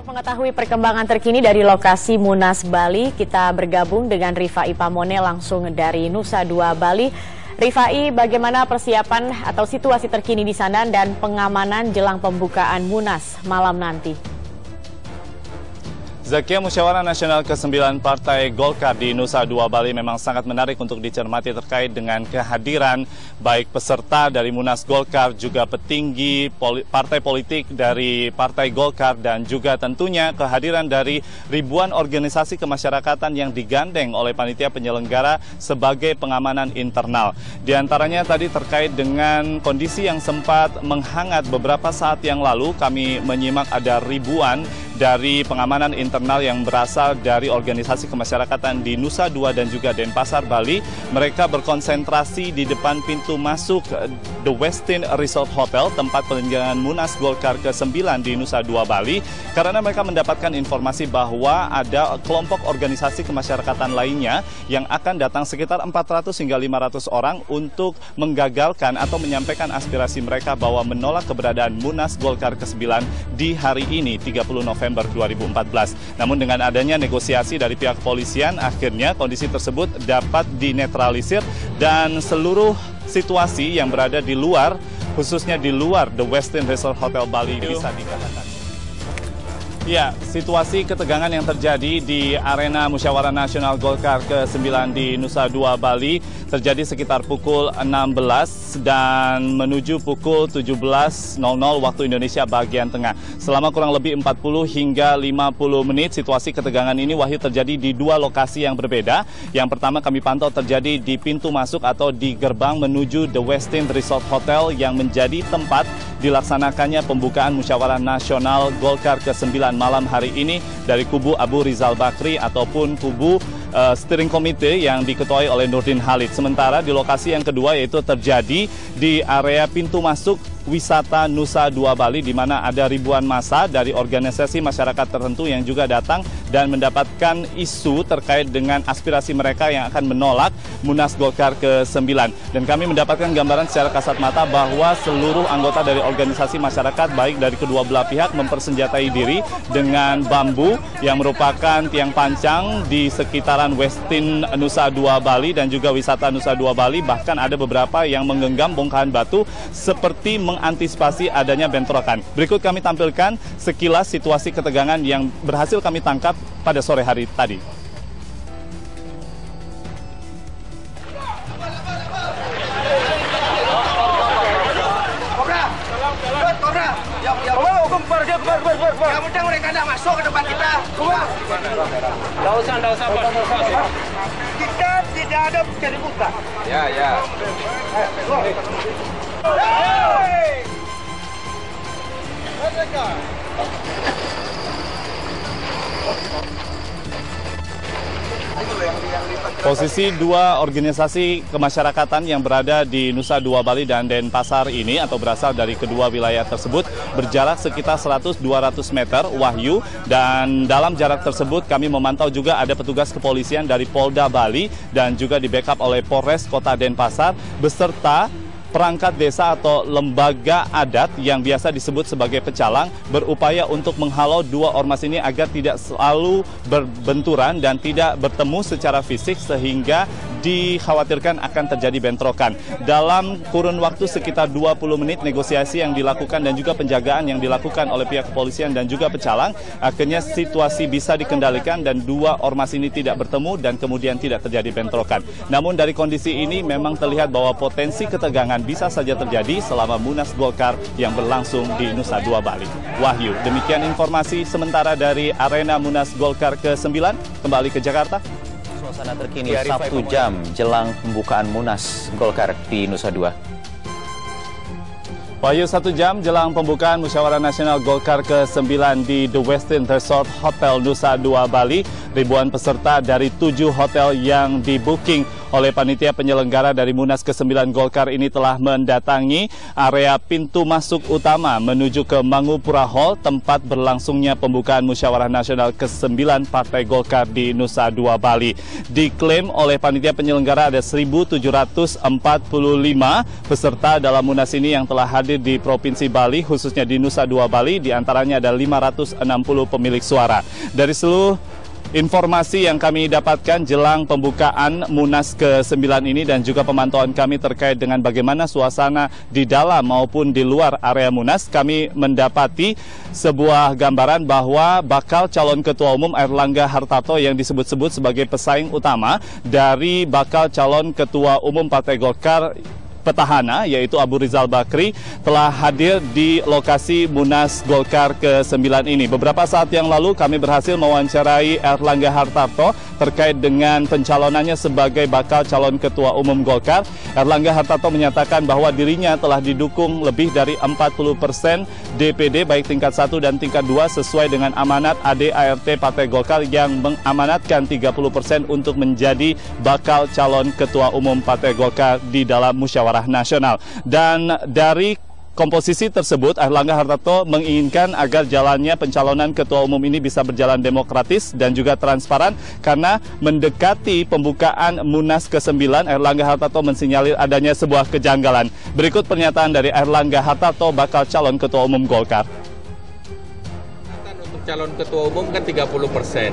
Untuk mengetahui perkembangan terkini dari lokasi Munas Bali, kita bergabung dengan Rifai Pamone langsung dari Nusa Dua Bali. Rifai, bagaimana persiapan atau situasi terkini di sana dan pengamanan jelang pembukaan Munas malam nanti? Zakia, Musyawarah Nasional ke-9 Partai Golkar di Nusa Dua Bali memang sangat menarik untuk dicermati terkait dengan kehadiran baik peserta dari Munas Golkar, juga petinggi partai politik dari Partai Golkar, dan juga tentunya kehadiran dari ribuan organisasi kemasyarakatan yang digandeng oleh panitia penyelenggara sebagai pengamanan internal. Di antaranya tadi terkait dengan kondisi yang sempat menghangat beberapa saat yang lalu, kami menyimak ada ribuan dari pengamanan internal yang berasal dari organisasi kemasyarakatan di Nusa Dua dan juga Denpasar, Bali. Mereka berkonsentrasi di depan pintu masuk The Westin Resort Hotel, tempat penyelenggaraan Munas Golkar ke-9 di Nusa Dua, Bali, karena mereka mendapatkan informasi bahwa ada kelompok organisasi kemasyarakatan lainnya yang akan datang sekitar 400 hingga 500 orang untuk menggagalkan atau menyampaikan aspirasi mereka bahwa menolak keberadaan Munas Golkar ke-9 di hari ini, 30 November 2014. Namun dengan adanya negosiasi dari pihak kepolisian, akhirnya kondisi tersebut dapat dinetralisir dan seluruh situasi yang berada di luar, khususnya di luar The Westin Resort Hotel Bali, bisa dikatakan. Ya, situasi ketegangan yang terjadi di arena Musyawarah Nasional Golkar ke-9 di Nusa Dua, Bali terjadi sekitar pukul 16 dan menuju pukul 17.00 waktu Indonesia bagian tengah. Selama kurang lebih 40 hingga 50 menit, situasi ketegangan ini, Wahyu, terjadi di dua lokasi yang berbeda. Yang pertama kami pantau terjadi di pintu masuk atau di gerbang menuju The Westin Resort Hotel yang menjadi tempat dilaksanakannya pembukaan Musyawarah Nasional Golkar ke-9 malam hari ini dari kubu Abu Rizal Bakri ataupun kubu steering committee yang diketuai oleh Nurdin Halid. Sementara di lokasi yang kedua yaitu terjadi di area pintu masuk wisata Nusa Dua Bali, di mana ada ribuan massa dari organisasi masyarakat tertentu yang juga datang dan mendapatkan isu terkait dengan aspirasi mereka yang akan menolak Munas Golkar ke-9. Dan kami mendapatkan gambaran secara kasat mata bahwa seluruh anggota dari organisasi masyarakat baik dari kedua belah pihak mempersenjatai diri dengan bambu yang merupakan tiang pancang di sekitaran Westin Nusa Dua Bali dan juga wisata Nusa Dua Bali. Bahkan ada beberapa yang menggenggam bongkahan batu seperti mengantisipasi adanya bentrokan. Berikut kami tampilkan sekilas situasi ketegangan yang berhasil kami tangkap pada sore hari tadi. Yang penting mereka tidak masuk ke tempat kita. Tidak usah, kita tidak ada jadi buka. Ya. Posisi dua organisasi kemasyarakatan yang berada di Nusa Dua Bali dan Denpasar ini atau berasal dari kedua wilayah tersebut berjarak sekitar 100-200 meter, Wahyu, dan dalam jarak tersebut kami memantau juga ada petugas kepolisian dari Polda Bali dan juga di backup oleh Polres Kota Denpasar beserta perangkat desa atau lembaga adat yang biasa disebut sebagai pecalang berupaya untuk menghalau dua ormas ini agar tidak selalu berbenturan dan tidak bertemu secara fisik sehingga dikhawatirkan akan terjadi bentrokan. Dalam kurun waktu sekitar 20 menit negosiasi yang dilakukan dan juga penjagaan yang dilakukan oleh pihak kepolisian dan juga pecalang, akhirnya situasi bisa dikendalikan dan dua ormas ini tidak bertemu dan kemudian tidak terjadi bentrokan. Namun dari kondisi ini memang terlihat bahwa potensi ketegangan bisa saja terjadi selama Munas Golkar yang berlangsung di Nusa Dua Bali. Wahyu, demikian informasi sementara dari arena Munas Golkar ke-9. Kembali ke Jakarta. Suasana terkini 1 jam jelang pembukaan Munas Golkar di Nusa Dua. Wahyu, 1 jam jelang pembukaan Musyawarah Nasional Golkar ke-9 di The Westin Resort Hotel Nusa Dua Bali, ribuan peserta dari 7 hotel yang di-booking oleh panitia penyelenggara dari Munas ke-9 Golkar ini telah mendatangi area pintu masuk utama menuju ke Mangupura Hall, tempat berlangsungnya pembukaan Musyawarah Nasional ke-9 Partai Golkar di Nusa Dua Bali. Diklaim oleh panitia penyelenggara ada 1.745 peserta dalam Munas ini yang telah hadir di Provinsi Bali, khususnya di Nusa Dua Bali, diantaranya ada 560 pemilik suara. Dari seluruh informasi yang kami dapatkan jelang pembukaan Munas ke-9 ini dan juga pemantauan kami terkait dengan bagaimana suasana di dalam maupun di luar area Munas, kami mendapati sebuah gambaran bahwa bakal calon Ketua Umum Airlangga Hartarto yang disebut-sebut sebagai pesaing utama dari bakal calon Ketua Umum Partai Golkar petahana, yaitu Abu Rizal Bakri, telah hadir di lokasi Munas Golkar ke-9 ini. Beberapa saat yang lalu kami berhasil mewawancarai Airlangga Hartarto terkait dengan pencalonannya sebagai bakal calon Ketua Umum Golkar. Airlangga Hartarto menyatakan bahwa dirinya telah didukung lebih dari 40% DPD baik tingkat 1 dan tingkat 2 sesuai dengan amanat AD/ART Partai Golkar yang mengamanatkan 30% untuk menjadi bakal calon Ketua Umum Partai Golkar di dalam Musyawarah Nasional. Dan dari komposisi tersebut, Airlangga Hartarto menginginkan agar jalannya pencalonan Ketua Umum ini bisa berjalan demokratis dan juga transparan, karena mendekati pembukaan Munas ke-9, Airlangga Hartarto mensinyalir adanya sebuah kejanggalan. Berikut pernyataan dari Airlangga Hartarto, bakal calon Ketua Umum Golkar. Untuk calon Ketua Umum kan 30%.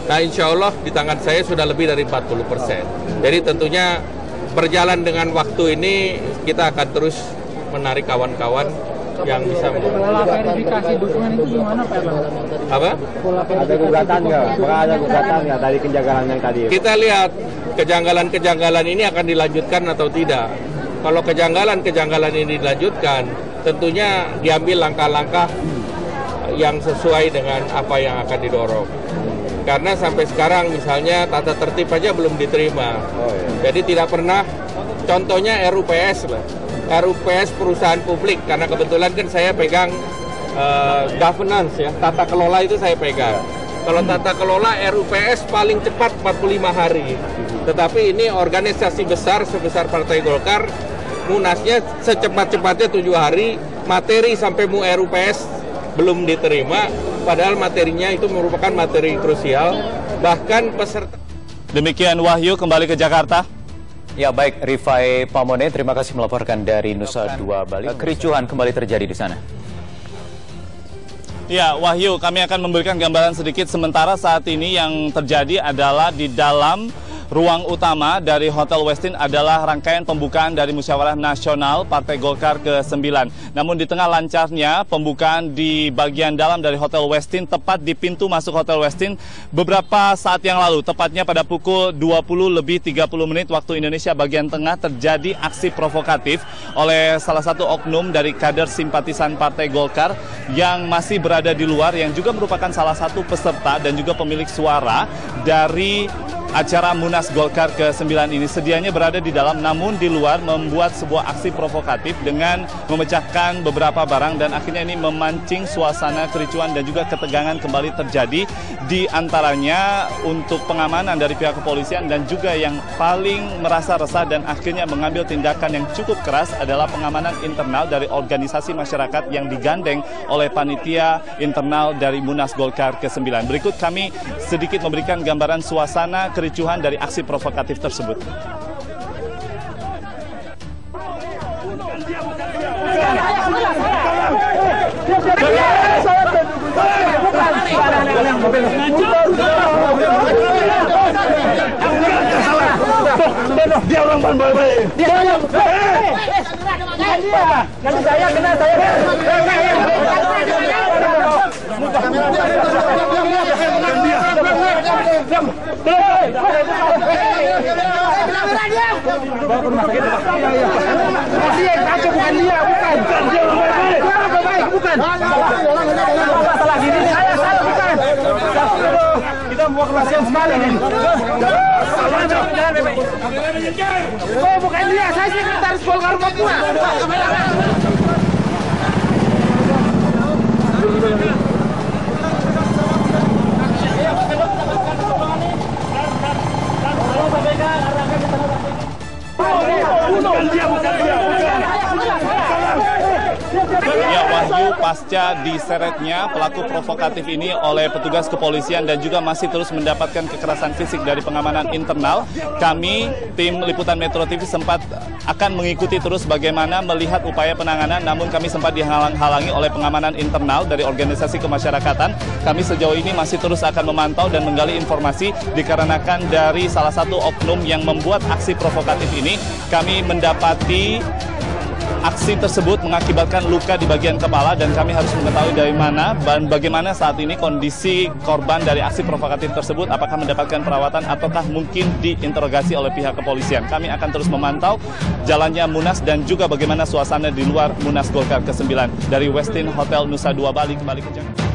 Nah, insya Allah di tangan saya sudah lebih dari 40%. Jadi tentunya berjalan dengan waktu ini kita akan terus menarik kawan-kawan yang bisa. Pola verifikasi dukungan itu gimana Pak? Apa? Ada gugatan nggak? Apakah ada gugatan nggak dari kejanggalan yang tadi? Kita lihat kejanggalan-kejanggalan ini akan dilanjutkan atau tidak. Kalau kejanggalan-kejanggalan ini dilanjutkan, tentunya diambil langkah-langkah yang sesuai dengan apa yang akan didorong. Karena sampai sekarang misalnya tata tertib aja belum diterima. Jadi tidak pernah, contohnya RUPS lah. RUPS perusahaan publik, karena kebetulan kan saya pegang governance ya, tata kelola itu saya pegang. Kalau tata kelola RUPS paling cepat 45 hari. Tetapi ini organisasi besar sebesar Partai Golkar, Munasnya secepat-cepatnya 7 hari, materi sampai RUPS belum diterima. Padahal materinya itu merupakan materi krusial, bahkan peserta. Demikian Wahyu, kembali ke Jakarta. Ya baik, Rifai Pamone, terima kasih melaporkan dari Nusa Dua Bali. Kericuhan kembali terjadi di sana. Ya, Wahyu, kami akan memberikan gambaran sedikit. Sementara saat ini yang terjadi adalah di dalam ruang utama dari Hotel Westin adalah rangkaian pembukaan dari Musyawarah Nasional Partai Golkar ke-9. Namun di tengah lancarnya pembukaan di bagian dalam dari Hotel Westin, tepat di pintu masuk Hotel Westin, beberapa saat yang lalu, tepatnya pada pukul 20:30 waktu Indonesia bagian tengah, terjadi aksi provokatif oleh salah satu oknum dari kader simpatisan Partai Golkar yang masih berada di luar, yang juga merupakan salah satu peserta dan juga pemilik suara dari acara Munas Golkar ke-9 ini. Sedianya berada di dalam, namun di luar membuat sebuah aksi provokatif dengan memecahkan beberapa barang, dan akhirnya ini memancing suasana kericuan dan juga ketegangan kembali terjadi. Di antaranya untuk pengamanan dari pihak kepolisian, dan juga yang paling merasa resah dan akhirnya mengambil tindakan yang cukup keras adalah pengamanan internal dari organisasi masyarakat yang digandeng oleh panitia internal dari Munas Golkar ke-9. Berikut kami sedikit memberikan gambaran suasana kericuhan dari aksi provokatif tersebut. Dia orang baik-baik. Saya kena. Kita mau kelasan sekali nih. Oh, bukan dia, saya sekretaris Golkar Papua. Kalau Ya, Wahyu, pasca diseretnya pelaku provokatif ini oleh petugas kepolisian dan juga masih terus mendapatkan kekerasan fisik dari pengamanan internal, kami, tim Liputan Metro TV sempat akan mengikuti terus bagaimana melihat upaya penanganan, namun kami sempat dihalang-halangi oleh pengamanan internal dari organisasi kemasyarakatan. Kami sejauh ini masih terus akan memantau dan menggali informasi dikarenakan dari salah satu oknum yang membuat aksi provokatif ini, kami mendapati aksi tersebut mengakibatkan luka di bagian kepala dan kami harus mengetahui dari mana dan bagaimana saat ini kondisi korban dari aksi provokatif tersebut, apakah mendapatkan perawatan ataukah mungkin diinterogasi oleh pihak kepolisian. Kami akan terus memantau jalannya Munas dan juga bagaimana suasana di luar Munas Golkar ke-9 dari Westin Hotel Nusa Dua Bali. Kembali ke Jakarta.